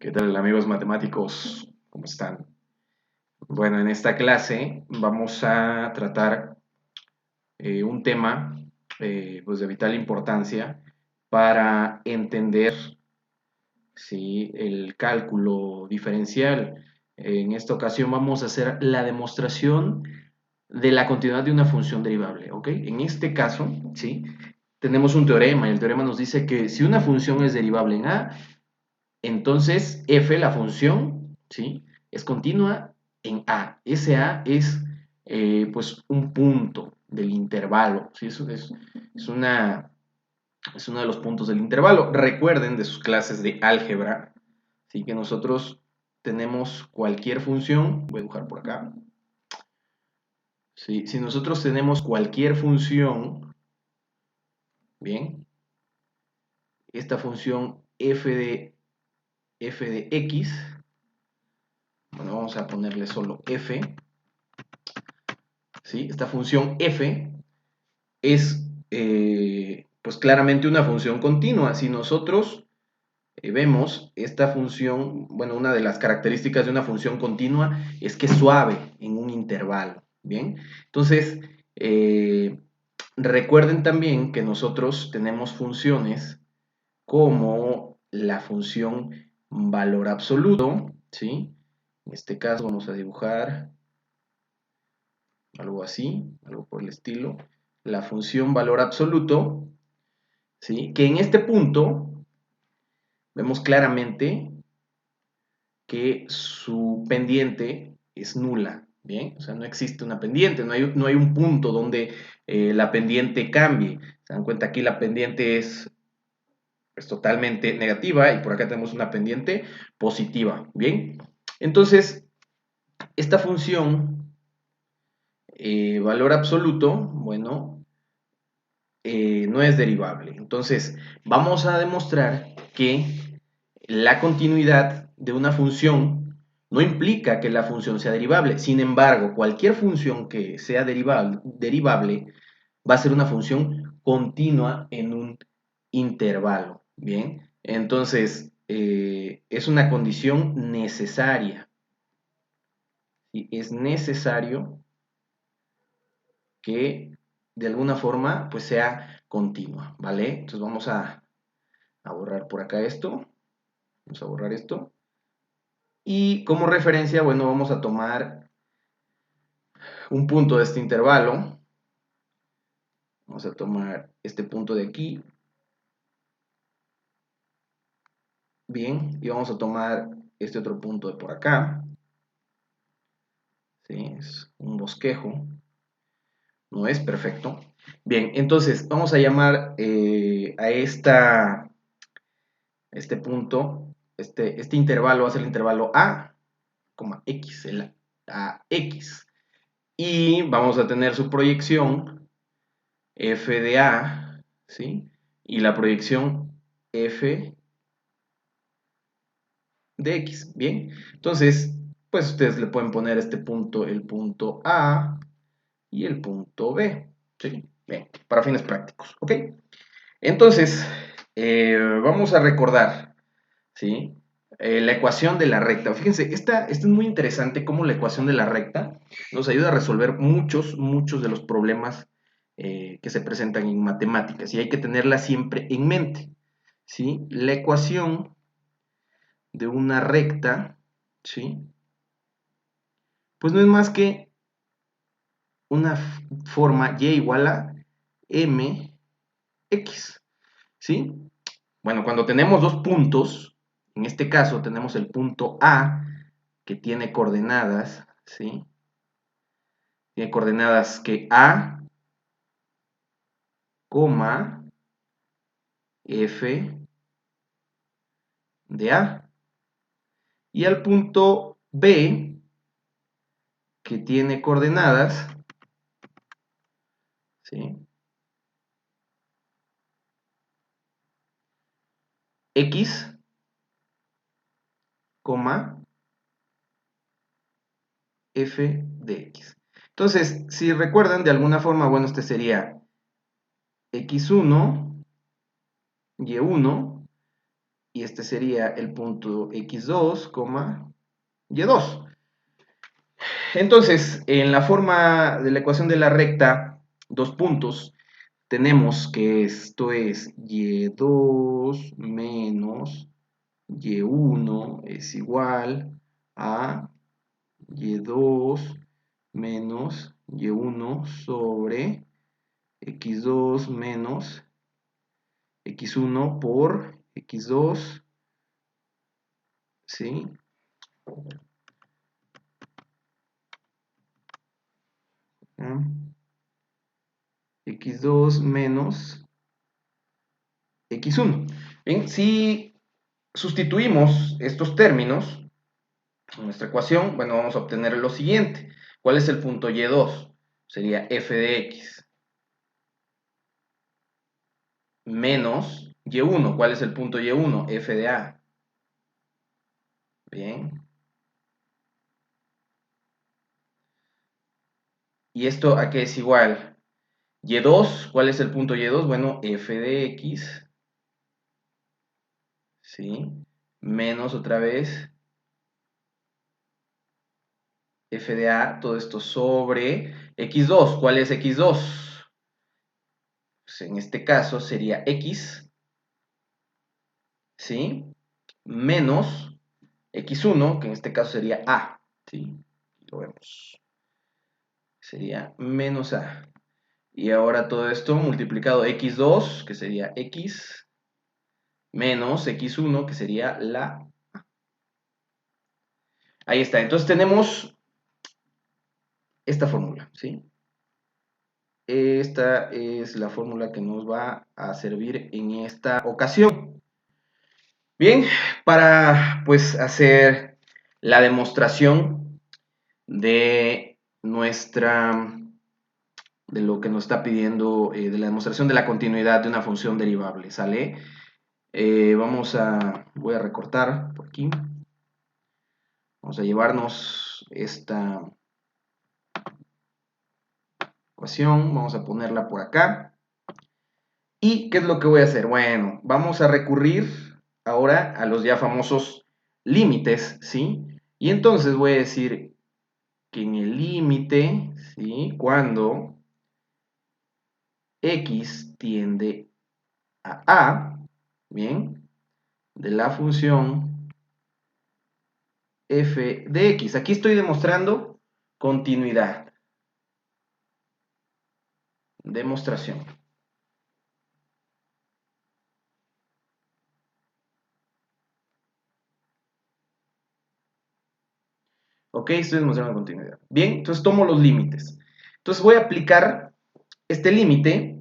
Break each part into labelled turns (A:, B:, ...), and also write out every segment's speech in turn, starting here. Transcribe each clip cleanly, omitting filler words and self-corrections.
A: ¿Qué tal, amigos matemáticos? ¿Cómo están? Bueno, en esta clase vamos a tratar un tema pues de vital importancia para entender, ¿sí?, el cálculo diferencial. En esta ocasión vamos a hacer la demostración de la continuidad de una función derivable, ¿ok? En este caso, ¿sí?, tenemos un teorema y el teorema nos dice que si una función es derivable en A, entonces f, la función, ¿sí?, es continua en A. Ese A es pues un punto del intervalo, ¿sí? Es, una, es uno de los puntos del intervalo. Recuerden de sus clases de álgebra, ¿sí?, que nosotros tenemos cualquier función, voy a dibujar por acá, ¿sí? Si nosotros tenemos cualquier función, bien, esta función f de x, bueno, vamos a ponerle solo f, ¿sí? Esta función f es pues claramente una función continua. Si nosotros vemos esta función, bueno, una de las características de una función continua es que es suave en un intervalo, ¿bien? Entonces, recuerden también que nosotros tenemos funciones como la función valor absoluto, ¿sí? En este caso vamos a dibujar algo así, algo por el estilo, la función valor absoluto, ¿sí?, que en este punto vemos claramente que su pendiente es nula, ¿bien? O sea, no existe una pendiente, no hay un punto donde la pendiente cambie. Se dan cuenta, aquí la pendiente es pues, totalmente negativa y por acá tenemos una pendiente positiva, ¿bien? Entonces, esta función valor absoluto, bueno, no es derivable. Entonces, vamos a demostrar que la continuidad de una función no implica que la función sea derivable. Sin embargo, cualquier función que sea derivable va a ser una función continua en un intervalo. Bien, entonces es una condición necesaria. ¿Sí? Es necesario que de alguna forma pues sea continua, ¿vale? Entonces vamos a borrar por acá esto, vamos a borrar esto, y como referencia, bueno, vamos a tomar un punto de este intervalo, vamos a tomar este punto de aquí, bien, y vamos a tomar este otro punto de por acá, ¿sí? Es un bosquejo, no es perfecto. Bien, entonces vamos a llamar a este punto, este intervalo va a ser el intervalo A, X, el AX. Y vamos a tener su proyección f de A, ¿sí? Y la proyección f de X, ¿bien? Entonces, pues ustedes le pueden poner este punto, el punto A y el punto B, ¿sí? Bien, para fines prácticos, ¿ok? Entonces, vamos a recordar, ¿sí? La ecuación de la recta. Fíjense, esta es muy interesante cómo la ecuación de la recta nos ayuda a resolver muchos de los problemas que se presentan en matemáticas y hay que tenerla siempre en mente, ¿sí? La ecuación de una recta, ¿sí?, pues no es más que una forma y igual a mx, ¿sí? Bueno, cuando tenemos dos puntos, en este caso tenemos el punto A que tiene coordenadas, ¿sí? Tiene coordenadas que A, F de A. Y al punto B que tiene coordenadas, ¿sí?, X, F de X. Entonces, si recuerdan de alguna forma, bueno, este sería X1, Y1 y este sería el punto x2, y2. Entonces, en la forma de la ecuación de la recta, dos puntos, tenemos que esto es y2 menos y1 es igual a y2 menos y1 sobre x2 menos x1 por x2, ¿sí? X2 menos x1. Bien, si sustituimos estos términos en nuestra ecuación, bueno, vamos a obtener lo siguiente. ¿Cuál es el punto y2? Sería f de x menos y1. ¿Cuál es el punto y1? F de a. Bien. ¿Y esto a qué es igual? Y2, ¿cuál es el punto y2? Bueno, f de x, ¿sí? Menos otra vez f de a, todo esto sobre x2. ¿Cuál es x2? Pues en este caso sería x, ¿sí? Menos x1, que en este caso sería a, ¿sí? Lo vemos. Sería menos a. Y ahora todo esto multiplicado x2, que sería x, menos x1, que sería la a. Ahí está. Entonces tenemos esta fórmula, ¿sí? Esta es la fórmula que nos va a servir en esta ocasión. Bien, para pues hacer la demostración de de lo que nos está pidiendo, de la demostración de la continuidad de una función derivable, ¿sale? Voy a recortar por aquí. Vamos a llevarnos esta ecuación, vamos a ponerla por acá. ¿Y qué es lo que voy a hacer? Bueno, vamos a recurrir ahora a los ya famosos límites, ¿sí? Y entonces voy a decir que en el límite, ¿sí? Cuando x tiende a, ¿bien? De la función f de x. Aquí estoy demostrando continuidad. Demostración. Ok, estoy demostrando continuidad. Bien, entonces tomo los límites. Entonces voy a aplicar este límite,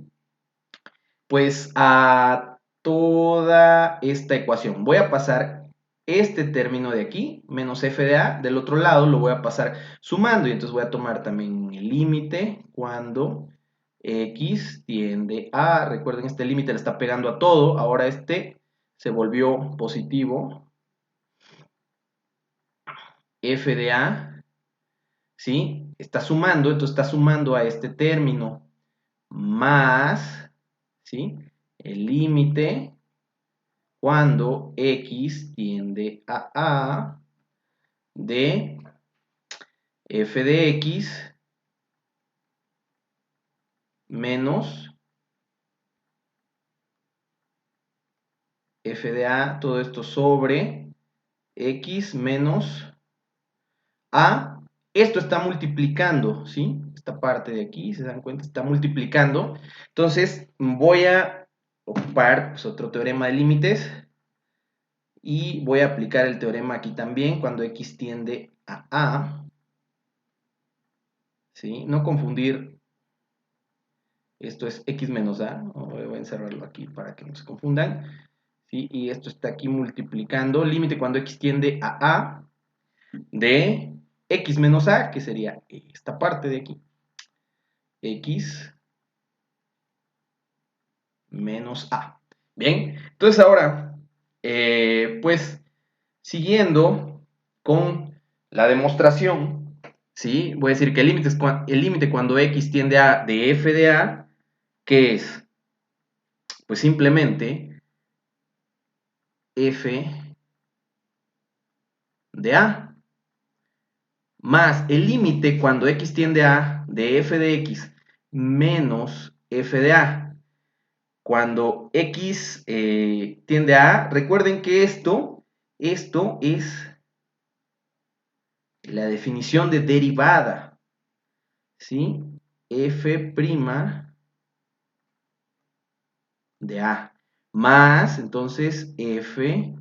A: pues, a toda esta ecuación. Voy a pasar este término de aquí, menos f de a, del otro lado lo voy a pasar sumando. Y entonces voy a tomar también el límite cuando x tiende a, recuerden, este límite le está pegando a todo, ahora este se volvió positivo, f de a, ¿sí? Está sumando, entonces está sumando a este término más, ¿sí? El límite cuando x tiende a de f de x menos f de a, todo esto sobre x menos a. Esto está multiplicando, ¿sí? Esta parte de aquí, se dan cuenta, está multiplicando. Entonces voy a ocupar pues, otro teorema de límites y voy a aplicar el teorema aquí también cuando x tiende a, ¿sí? No confundir, esto es x menos a, voy a encerrarlo aquí para que no se confundan, ¿sí? Y esto está aquí multiplicando, límite cuando x tiende a de x menos a, que sería esta parte de aquí, x menos a. Bien, entonces ahora, pues, siguiendo con la demostración, ¿sí? Voy a decir que el límite cuando x tiende a de f de a, ¿qué es? Pues simplemente f de a, más el límite cuando x tiende a A de f de x menos f de a. Cuando x tiende a A, recuerden que esto es la definición de derivada, ¿sí? F' de A, más, entonces, F'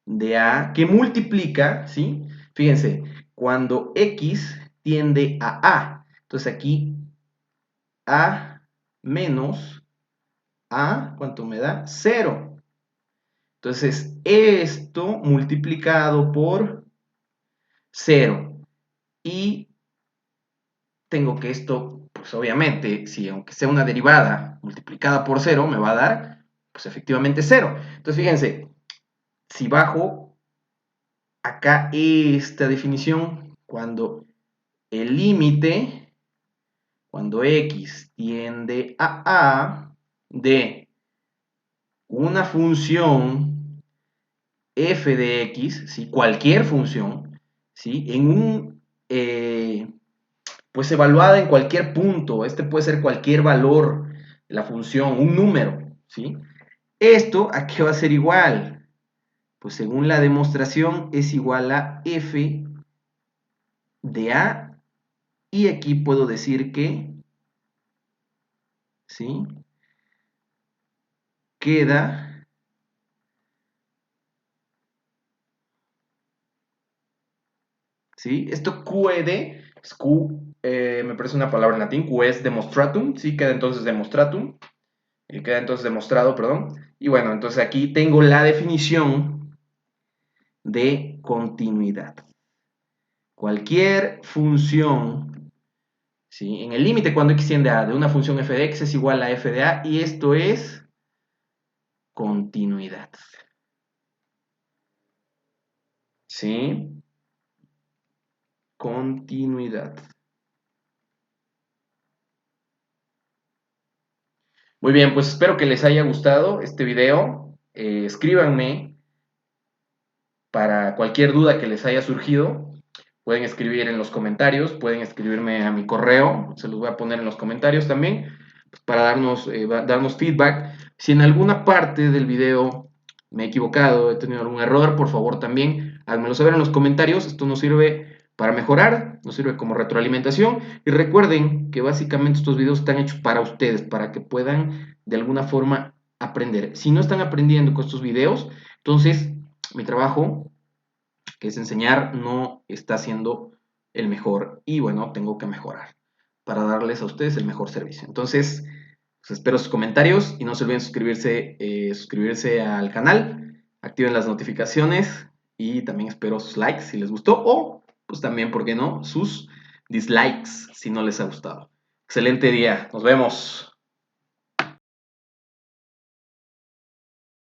A: de A, que multiplica, ¿sí? Fíjense, cuando X tiende a A, entonces aquí A menos A, ¿cuánto me da? 0. Entonces, esto multiplicado por 0. Y tengo que esto, pues obviamente, si aunque sea una derivada multiplicada por 0, me va a dar, pues efectivamente 0. Entonces, fíjense, si bajo acá esta definición, cuando el límite, cuando x tiende a A de una función f de x, ¿sí? Cualquier función, ¿sí? En un, pues evaluada en cualquier punto, este puede ser cualquier valor de la función, un número, ¿sí? Esto, ¿a qué va a ser igual? Pues según la demostración es igual a f de a, y aquí puedo decir que, ¿sí? Queda, ¿sí? Esto QED, es Q, me parece una palabra en latín, Q es demonstratum, ¿sí? Queda entonces demonstratum, queda entonces demostrado, perdón. Y bueno, entonces aquí tengo la definición de continuidad. Cualquier función, ¿sí? En el límite cuando x tiende a A de una función f de x es igual a f de a, y esto es continuidad. ¿Sí? Continuidad. Muy bien, pues espero que les haya gustado este video. Escríbanme para cualquier duda que les haya surgido. Pueden escribir en los comentarios, pueden escribirme a mi correo, se los voy a poner en los comentarios también, pues para darnos feedback. Si en alguna parte del video me he equivocado, he tenido algún error, por favor también házmelo saber en los comentarios. Esto nos sirve para mejorar, nos sirve como retroalimentación. Y recuerden que básicamente estos videos están hechos para ustedes, para que puedan de alguna forma aprender. Si no están aprendiendo con estos videos, entonces mi trabajo, que es enseñar, no está siendo el mejor, y bueno, tengo que mejorar para darles a ustedes el mejor servicio. Entonces, pues espero sus comentarios y no se olviden suscribirse al canal, activen las notificaciones y también espero sus likes si les gustó, o pues también, ¿por qué no?, sus dislikes si no les ha gustado. Excelente día, nos vemos.